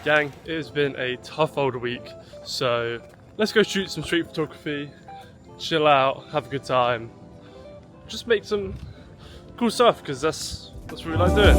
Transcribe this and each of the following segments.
Gang, it has been a tough old week, so let's go shoot some street photography, chill out, have a good time, just make some cool stuff, because that's what we like doing.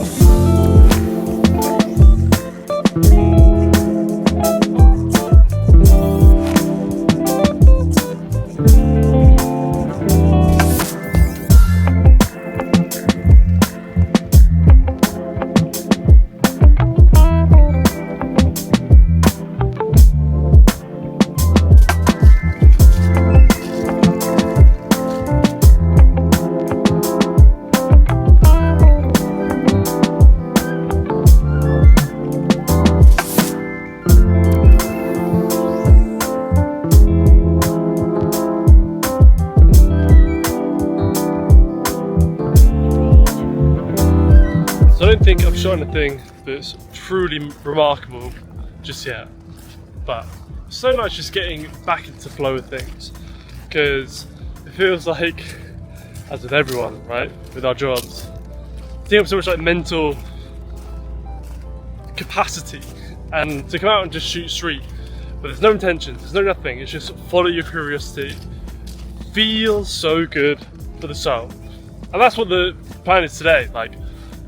I don't think I've shot anything that's truly remarkable just yet, but it's so nice just getting back into flow of things, because it feels like, as with everyone, right, with our jobs, I think I'm so much like mental capacity, and to come out and just shoot street, but there's no intentions, there's no nothing, it's just follow your curiosity, feels so good for the soul, and that's what the plan is today. Like,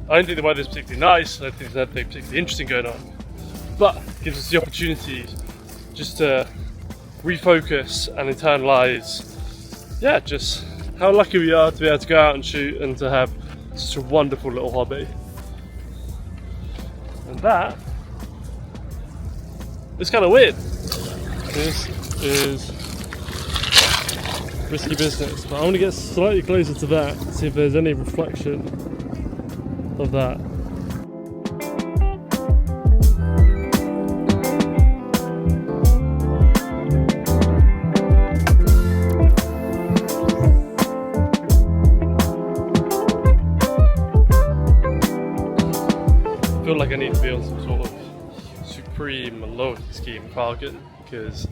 I don't think the weather's particularly nice, I don't think there's anything particularly interesting going on, but it gives us the opportunity just to refocus and internalise, yeah, just how lucky we are to be able to go out and shoot and to have such a wonderful little hobby. And that is kind of weird. This is risky business, but I want to get slightly closer to that, see if there's any reflection of that. I feel like I need to be on some sort of supreme loyalty scheme bargain, because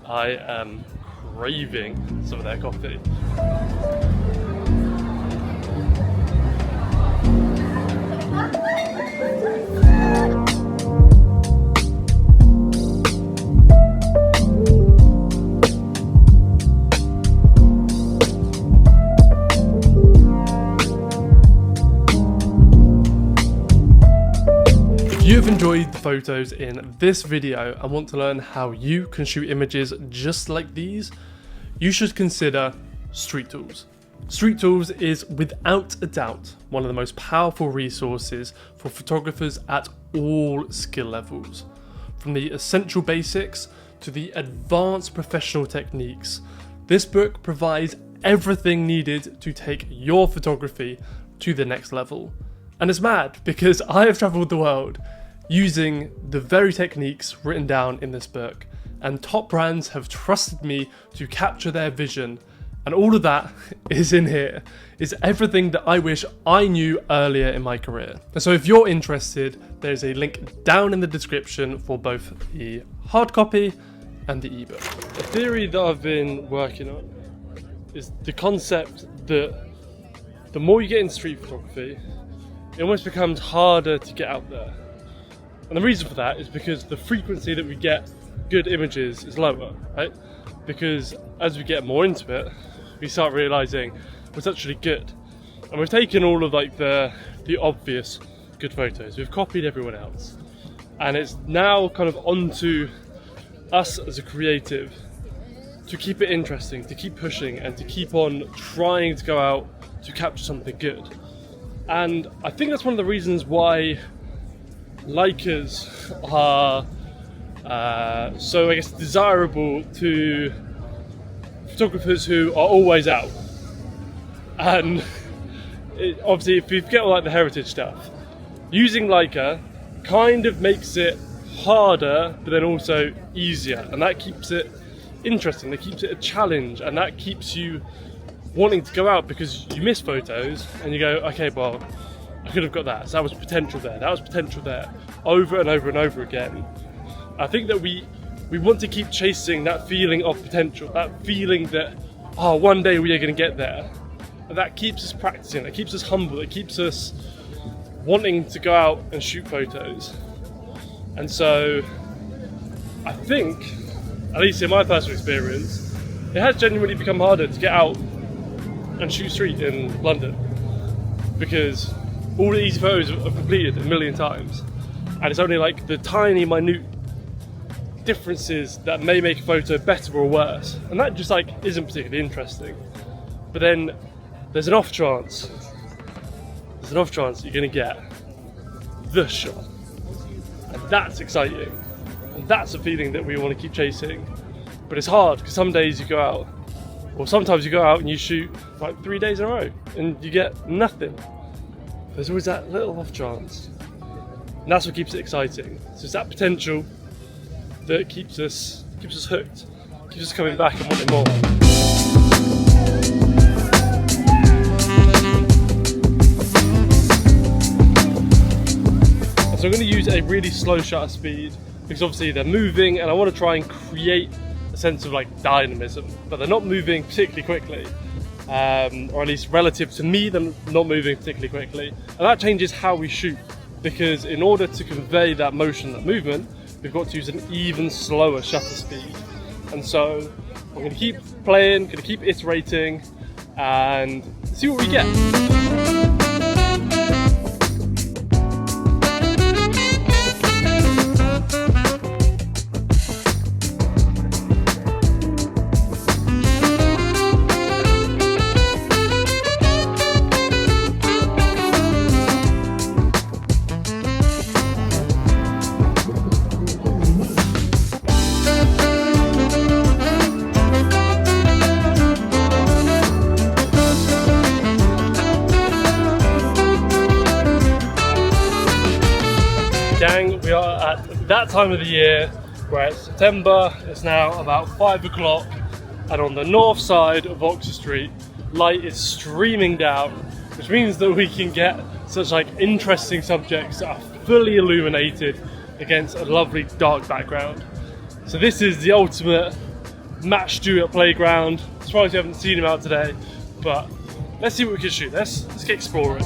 I am craving some of their coffee. If you have enjoyed the photos in this video and want to learn how you can shoot images just like these, you should consider Street Tools. Street Tools is without a doubt one of the most powerful resources for photographers at all skill levels. From the essential basics to the advanced professional techniques, this book provides everything needed to take your photography to the next level. And it's mad, because I have travelled the world using the very techniques written down in this book, and top brands have trusted me to capture their vision, and all of that is in here. It's everything that I wish I knew earlier in my career. And so if you're interested, there's a link down in the description for both the hard copy and the ebook. A theory that I've been working on is the concept that the more you get in street photography, it almost becomes harder to get out there. And the reason for that is because the frequency that we get good images is lower, right? Because as we get more into it, we start realizing what's actually good. And we've taken all of like the obvious good photos, we've copied everyone else. And it's now kind of onto us as a creative to keep it interesting, to keep pushing, and to keep on trying to go out to capture something good. And I think that's one of the reasons why Leicas are so, I guess, desirable to photographers who are always out. And obviously, if you forget all like the heritage stuff, using Leica kind of makes it harder, but then also easier, and that keeps it interesting, that keeps it a challenge, and that keeps you wanting to go out, because you miss photos and you go, okay, well, I could have got that, so that was potential there, that was potential there, over and over and over again. I think that we want to keep chasing that feeling of potential, that feeling that, oh, one day we are going to get there. And that keeps us practicing, that keeps us humble, it keeps us wanting to go out and shoot photos. And so I think, at least in my personal experience, it has genuinely become harder to get out and shoot street in London, because all the easy photos are completed a million times, and it's only like the tiny minute differences that may make a photo better or worse, and that just like isn't particularly interesting. But then there's an off chance you're gonna get the shot, and that's exciting, and that's a feeling that we want to keep chasing. But it's hard because some days you go out, or sometimes you go out and you shoot like 3 days in a row and you get nothing. There's always that little off chance, and that's what keeps it exciting. So it's that potential that keeps us hooked, keeps us coming back and wanting more. So I'm going to use a really slow shutter speed because obviously they're moving, and I want to try and create a sense of like dynamism, but they're not moving particularly quickly, or at least relative to me, they're not moving particularly quickly, and that changes how we shoot, because in order to convey that motion, that movement, we've got to use an even slower shutter speed. And so I'm going to keep playing, going to keep iterating, and see what we get. Gang, we are at that time of the year where it's September, it's now about 5 o'clock, and on the north side of Oxford Street, light is streaming down, which means that we can get such like interesting subjects that are fully illuminated against a lovely dark background. So this is the ultimate Matt Stewart playground. As far as you haven't seen him out today, but let's see what we can shoot. Let's get exploring.